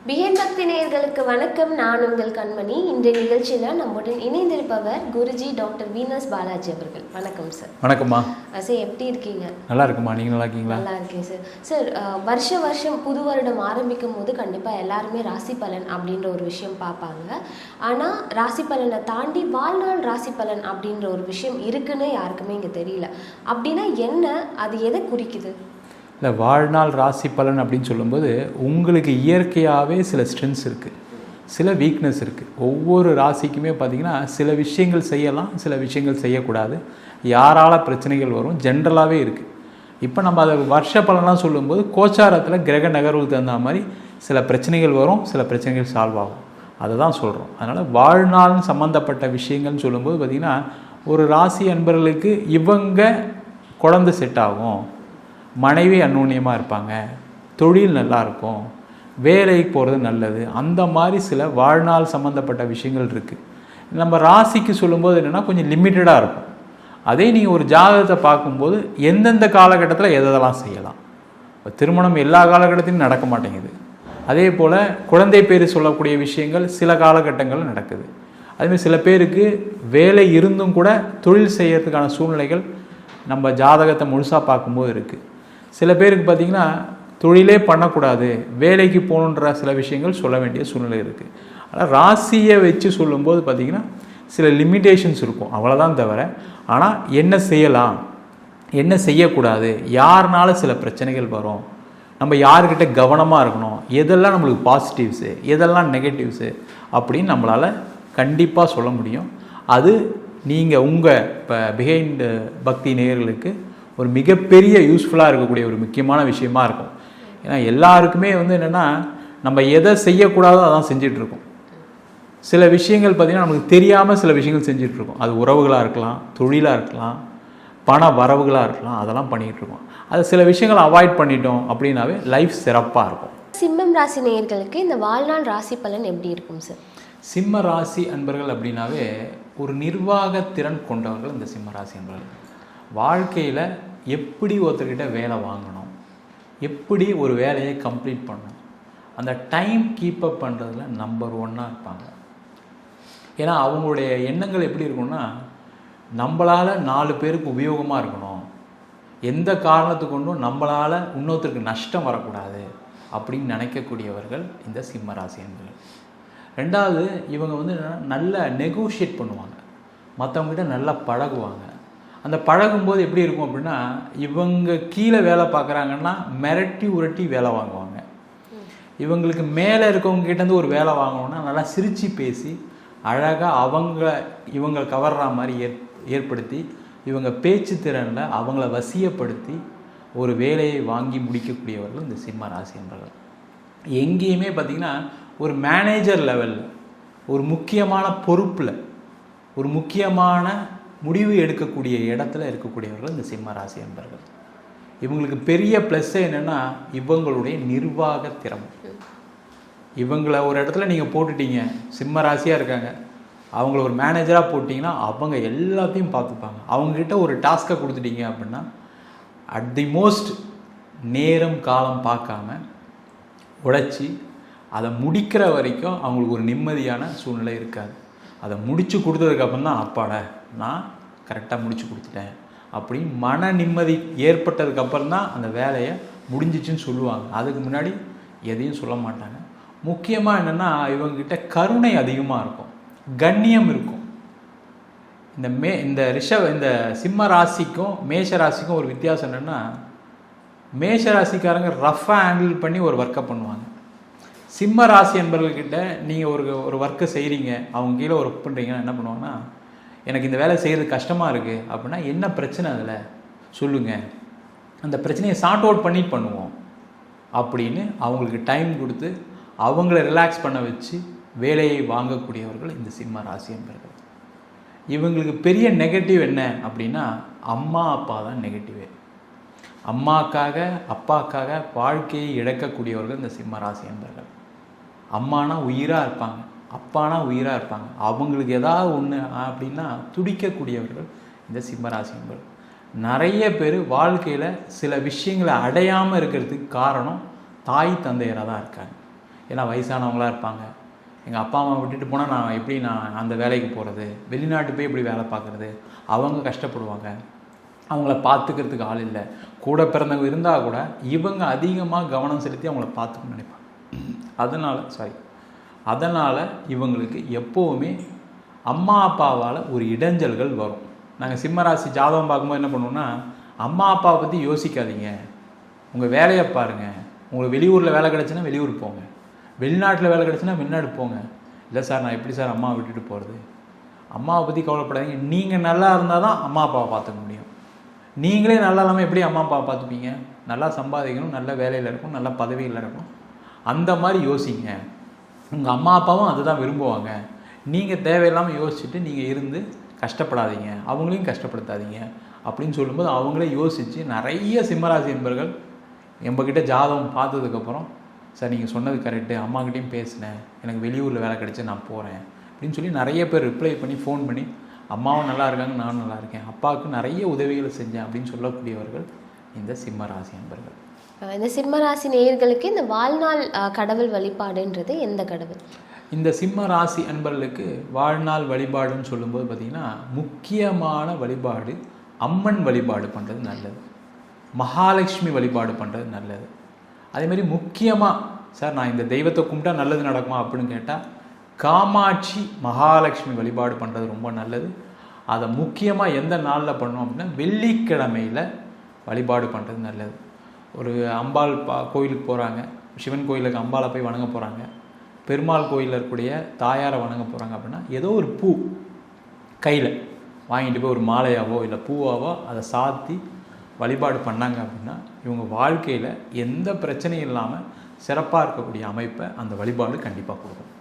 Behind பக்தி நேயர்களுக்கு வணக்கம். நான் உங்கள் கண்மணி. இன்றைய நிகழ்ச்சியில் நம்முடன் இணைந்திருப்பவர் குருஜி டாக்டர் வீனஸ் பாலாஜி அவர்கள். வணக்கம் சார். வணக்கம்மா சார், எப்படி இருக்கீங்க? நல்லா இருக்குமா, நீங்கள் நல்லா இருக்கீங்களா? நல்லா இருக்கேன் சார். சார், வருஷம் புது வருடம் ஆரம்பிக்கும் போது கண்டிப்பாக எல்லாருமே ராசி பலன் அப்படின்ற ஒரு விஷயம் பார்ப்பாங்க. ஆனால் ராசி பலனை தாண்டி வாழ்நாள் ராசி பலன் அப்படின்ற ஒரு விஷயம் இருக்குன்னு யாருக்குமே இங்கே தெரியல. அப்படின்னா என்ன, அது எதை குறிக்குது? இல்லை, வாழ்நாள் ராசி பலன் அப்படின்னு சொல்லும்போது உங்களுக்கு இயற்கையாகவே சில ஸ்ட்ரென்த்ஸ் இருக்குது, சில வீக்னஸ் இருக்குது. ஒவ்வொரு ராசிக்குமே பார்த்திங்கன்னா சில விஷயங்கள் செய்யலாம், சில விஷயங்கள் செய்யக்கூடாது, யாரால் பிரச்சனைகள் வரும், ஜென்ரலாகவே இருக்குது. இப்போ நம்ம அதை வருஷ பலனாக சொல்லும்போது கோச்சாரத்தில் கிரக நகர்வுக்கு தகுந்த மாதிரி சில பிரச்சனைகள் வரும், சில பிரச்சனைகள் சால்வ் ஆகும், அதை தான் சொல்கிறோம். அதனால் வாழ்நாள் சம்மந்தப்பட்ட விஷயங்கள்னு சொல்லும்போது பார்த்திங்கன்னா ஒரு ராசி அன்பர்களுக்கு இவங்க குழந்தை செட் ஆகும், மனைவி அந்யோன்யமாக இருப்பாங்க, தொழில் நல்லாயிருக்கும், வேலைக்கு போகிறது நல்லது, அந்த மாதிரி சில வாழ்நாள் சம்மந்தப்பட்ட விஷயங்கள் இருக்குது. நம்ம ராசிக்கு சொல்லும்போது என்னென்னா கொஞ்சம் லிமிட்டடாக இருக்கும். அதே நீங்கள் ஒரு ஜாதகத்தை பார்க்கும்போது எந்தெந்த காலகட்டத்தில் எதெல்லாம் செய்யலாம். இப்போ திருமணம் எல்லா காலகட்டத்திலும் நடக்க மாட்டேங்குது. அதே போல் குழந்தை பேர் சொல்லக்கூடிய விஷயங்கள் சில காலகட்டங்களில் நடக்குது. அதுமாதிரி சில பேருக்கு வேலை இருந்தும் கூட தொழில் செய்யறதுக்கான சூழ்நிலைகள் நம்ம ஜாதகத்தை முழுசாக பார்க்கும்போது இருக்குது. சில பேருக்கு பார்த்திங்கன்னா தொழிலே பண்ணக்கூடாது, வேலைக்கு போகணுன்ற சில விஷயங்கள் சொல்ல வேண்டிய சூழ்நிலை இருக்குது. ஆனால் ராசியை வச்சு சொல்லும்போது பார்த்திங்கன்னா சில லிமிட்டேஷன்ஸ் இருக்கும், அவ்வளோதான் தவிர. ஆனால் என்ன செய்யலாம், என்ன செய்யக்கூடாது, யாருனால சில பிரச்சனைகள் வரும், நம்ம யாருக்கிட்ட கவனமாக இருக்கணும், எதெல்லாம் நம்மளுக்கு பாசிட்டிவ்ஸு, எதெல்லாம் நெகட்டிவ்ஸு அப்படின்னு நம்மளால் கண்டிப்பாக சொல்ல முடியும். அது நீங்கள் உங்கள் இப்போ பிஹைண்ட் பக்தி நேயர்களுக்கு ஒரு மிகப்பெரிய யூஸ்ஃபுல்லாக இருக்கக்கூடிய ஒரு முக்கியமான விஷயமா இருக்கும். ஏன்னா எல்லாருக்குமே என்னென்னா நம்ம எதை செய்யக்கூடாதோ அதான் செஞ்சிட்ருக்கோம். சில விஷயங்கள் பார்த்திங்கன்னா நமக்கு தெரியாமல் சில விஷயங்கள் செஞ்சிட்ருக்கோம். அது உறவுகளாக இருக்கலாம், தொழிலாக இருக்கலாம், பண வரவுகளாக இருக்கலாம், அதெல்லாம் பண்ணிகிட்ருக்கோம். அது சில விஷயங்களை அவாய்ட் பண்ணிட்டோம் அப்படின்னாவே லைஃப் சிறப்பாக இருக்கும். சிம்மம் ராசி நேயர்களுக்கு இந்த வாழ்நாள் ராசி பலன் எப்படி இருக்கும் சார்? சிம்ம ராசி அன்பர்கள் அப்படின்னாவே ஒரு நிர்வாகத்திறன் கொண்டவர்கள் இந்த சிம்ம ராசி அன்பர்கள். வாழ்க்கையில் எப்படி ஒருத்தர்கிட்ட வேலை வாங்கணும், எப்படி ஒரு வேலையை கம்ப்ளீட் பண்ணணும், அந்த டைம் கீப்பப் பண்ணுறதுல நம்பர் 1 இருப்பாங்க. ஏன்னா அவங்களுடைய எண்ணங்கள் எப்படி இருக்குன்னா, நம்மளால் 4 பேருக்கு உபயோகமாக இருக்கணும், எந்த காரணத்து கொண்டும் நம்மளால் இன்னொருத்தருக்கு நஷ்டம் வரக்கூடாது அப்படின்னு நினைக்கக்கூடியவர்கள் இந்த சிம்ம ராசி அன்பர்கள். ரெண்டாவது, இவங்க நல்லா நெகோஷியேட் பண்ணுவாங்க, மற்றவங்ககிட்ட நல்லா பழகுவாங்க. அந்த பழகும்போது எப்படி இருக்கும் அப்படின்னா, இவங்க கீழே வேலை பார்க்குறாங்கன்னா மிரட்டி உரட்டி வேலை வாங்குவாங்க. இவங்களுக்கு மேலே இருக்கவங்க கிட்டேருந்து ஒரு வேலை வாங்கணுன்னா நல்லா சிரித்து பேசி அழகாக இவங்களை கவர்ற மாதிரி ஏற்படுத்தி இவங்க பேச்சு திறனில் அவங்கள வசியப்படுத்தி ஒரு வேலையை வாங்கி முடிக்கக்கூடியவர்கள் இந்த சிம்ம ராசி என்பவர்கள். எங்கேயுமே பார்த்திங்கன்னா ஒரு மேனேஜர் லெவலில், ஒரு முக்கியமான பொறுப்பில், ஒரு முக்கியமான முடிவு எடுக்கக்கூடிய இடத்துல இருக்கக்கூடியவர்கள் இந்த சிம்ம ராசி என்பவர்கள். இவங்களுக்கு பெரிய ப்ளஸ்ஸே என்னென்னா இவங்களுடைய நிர்வாக திறமை. இவங்கள ஒரு இடத்துல நீங்கள் போட்டுட்டீங்க, சிம்ம ராசியாக இருக்காங்க, அவங்கள ஒரு மேனேஜராக போட்டிங்கன்னா அவங்க எல்லாத்தையும் பார்த்துப்பாங்க. அவங்கக்கிட்ட ஒரு டாஸ்க்கை கொடுத்துட்டீங்க அப்படின்னா அட் தி மோஸ்ட் நேரம் காலம் பார்க்காம உழைச்சி அதை முடிக்கிற வரைக்கும் அவங்களுக்கு ஒரு நிம்மதியான சூழ்நிலை இருக்காது. அதை முடித்து கொடுத்ததுக்கப்புறம் தான் அப்பாட நான் கரெக்டாக முடித்து கொடுத்துட்டேன் அப்படின்னு மன நிம்மதி ஏற்பட்டதுக்கப்புறம் தான் அந்த வேலையை முடிஞ்சிச்சுன்னு சொல்லுவாங்க. அதுக்கு முன்னாடி எதையும் சொல்ல மாட்டாங்க. முக்கியமாக என்னென்னா இவங்ககிட்ட கருணை அதிகமாக இருக்கும், கண்ணியம் இருக்கும். இந்த சிம்ம ராசிக்கும் மேஷ ராசிக்கும் ஒரு வித்தியாசம் என்னென்னா, மேஷ ராசிக்காரங்க ரஃப்பாக ஹேண்டில் பண்ணி ஒரு ஒர்க்கை பண்ணுவாங்க. சிம்ம ராசி என்பவர்கள்கிட்ட நீங்கள் ஒரு ஒர்க்கை செய்கிறீங்க, அவங்க கீழே ஒர்க் பண்ணுறீங்கன்னா என்ன பண்ணுவாங்கன்னா, எனக்கு இந்த வேலை செய்கிறது கஷ்டமாக இருக்குது அப்படின்னா என்ன பிரச்சனை அதில் சொல்லுங்கள், அந்த பிரச்சனையை சார்ட் அவுட் பண்ணி பண்ணுவோம் அப்படின்னு அவங்களுக்கு டைம் கொடுத்து அவங்கள ரிலாக்ஸ் பண்ண வச்சு வேலையை வாங்கக்கூடியவர்கள் இந்த சிம்ம ராசி என்பவர்கள். இவங்களுக்கு பெரிய நெகட்டிவ் என்ன அப்படின்னா, அம்மா அப்பா தான் நெகட்டிவே. அம்மாக்காக அப்பாக்காக வாழ்க்கையை இழக்கக்கூடியவர்கள் இந்த சிம்ம ராசி என்பவர்கள். அம்மானா உயிராக இருப்பாங்க, அப்பானா உயிராக இருப்பாங்க. அவங்களுக்கு ஏதாவது ஒன்று அப்படின்னா துடிக்கக்கூடியவர்கள் இந்த சிம்மராசி என்பவர்கள். நிறைய பேர் வாழ்க்கையில் சில விஷயங்களை அடையாமல் இருக்கிறதுக்கு காரணம் தாய் தந்தையராக தான் இருக்காங்க. ஏன்னா வயசானவங்களாக இருப்பாங்க. எங்கள் அப்பா அம்மா விட்டுட்டு போனால் நான் எப்படி அந்த வேலைக்கு போகிறது, வெளிநாட்டு போய் எப்படி வேலை பார்க்குறது, அவங்க கஷ்டப்படுவாங்க, அவங்கள பார்த்துக்கிறதுக்கு ஆள் இல்லை, கூட பிறந்தவங்க இருந்தால் கூட இவங்க அதிகமாக கவனம் செலுத்தி அவங்கள பார்த்துக்கணும்னு நினைப்பாங்க. அதனால் இவங்களுக்கு எப்போவுமே அம்மா அப்பாவால் ஒரு இடைஞ்சல்கள் வரும். நாங்கள் சிம்மராசி ஜாதகம் பார்க்கும்போது என்ன பண்ணுவோம்னா, அம்மா அப்பாவை பற்றி யோசிக்காதீங்க, உங்கள் வேலையை பாருங்கள், உங்களுக்கு வெளியூரில் வேலை கிடச்சுன்னா வெளியூர் போங்க, வெளிநாட்டில் வேலை கிடச்சுன்னா வெளிநாடு போங்க. இல்லை சார் நான் எப்படி சார் அம்மாவை விட்டுட்டு போகிறது, அம்மாவை பற்றி கவலைப்படாதீங்க, நீங்கள் நல்லா இருந்தால் தான் அம்மா அப்பாவை பார்த்துக்க முடியும். நீங்களே நல்லா இல்லாமல் எப்படி அம்மா அப்பாவை பார்த்துப்பீங்க? நல்லா சம்பாதிக்கணும், நல்ல வேலையில் இருக்கணும், நல்ல பதவியில் இருக்கணும், அந்த மாதிரி யோசிங்க. உங்கள் அம்மா அப்பாவும் அதுதான் விரும்புவாங்க. நீங்கள் தேவையில்லாமல் யோசிச்சுட்டு நீங்கள் இருந்து கஷ்டப்படாதீங்க, அவங்களையும் கஷ்டப்படுத்தாதீங்க அப்படின்னு சொல்லும்போது அவங்களே யோசித்து நிறைய சிம்மராசி என்பர்கள் எம்பக்கிட்ட ஜாதகம் பார்த்ததுக்கப்புறம், சார் நீங்கள் சொன்னது கரெக்டு, அம்மாக்கிட்டையும் பேசினேன், எனக்கு வெளியூரில் வேலை கிடைச்சி நான் போகிறேன் அப்படின்னு சொல்லி நிறைய பேர் ரிப்ளை பண்ணி ஃபோன் பண்ணி அம்மாவும் நல்லா இருக்காங்க, நானும் நல்லா இருக்கேன், அப்பாவுக்கு நிறைய உதவிகளை செஞ்சேன் அப்படின்னு சொல்லக்கூடியவர்கள் இந்த சிம்மராசி என்பர்கள். இந்த சிம்மராசி நேயர்களுக்கு இந்த வாழ்நாள் கடவுள் வழிபாடுன்றது எந்த கடவுள்? இந்த சிம்ம ராசி அன்பர்களுக்கு வாழ்நாள் வழிபாடுன்னு சொல்லும்போது பார்த்திங்கன்னா, முக்கியமான வழிபாடு அம்மன் வழிபாடு பண்ணுறது நல்லது, மகாலட்சுமி வழிபாடு பண்ணுறது நல்லது. அதேமாதிரி முக்கியமாக சார் நான் இந்த தெய்வத்தை கும்பிட்டா நல்லது நடக்குமா அப்படின்னு கேட்டால், காமாட்சி மகாலட்சுமி வழிபாடு பண்ணுறது ரொம்ப நல்லது. அதை முக்கியமாக எந்த நாளில் பண்ணோம் அப்படின்னா, வெள்ளிக்கிழமையில் வழிபாடு பண்ணுறது நல்லது. ஒரு அம்பாள் கோயிலுக்கு போகிறாங்க, சிவன் கோயிலுக்கு அம்பாளை போய் வணங்க போகிறாங்க, பெருமாள் கோயிலில் இருக்கக்கூடிய தாயாரை வணங்க போகிறாங்க அப்படின்னா, ஏதோ ஒரு பூ கையில் வாங்கிட்டு போய் ஒரு மாலையாவோ இல்லை பூவாவோ அதை சாத்தி வழிபாடு பண்ணாங்க அப்படின்னா, இவங்க வாழ்க்கையில் எந்த பிரச்சனையும் இல்லாமல் சிறப்பாக இருக்கக்கூடிய அமைப்பை அந்த வழிபாடு கண்டிப்பாக கொடுக்கும்.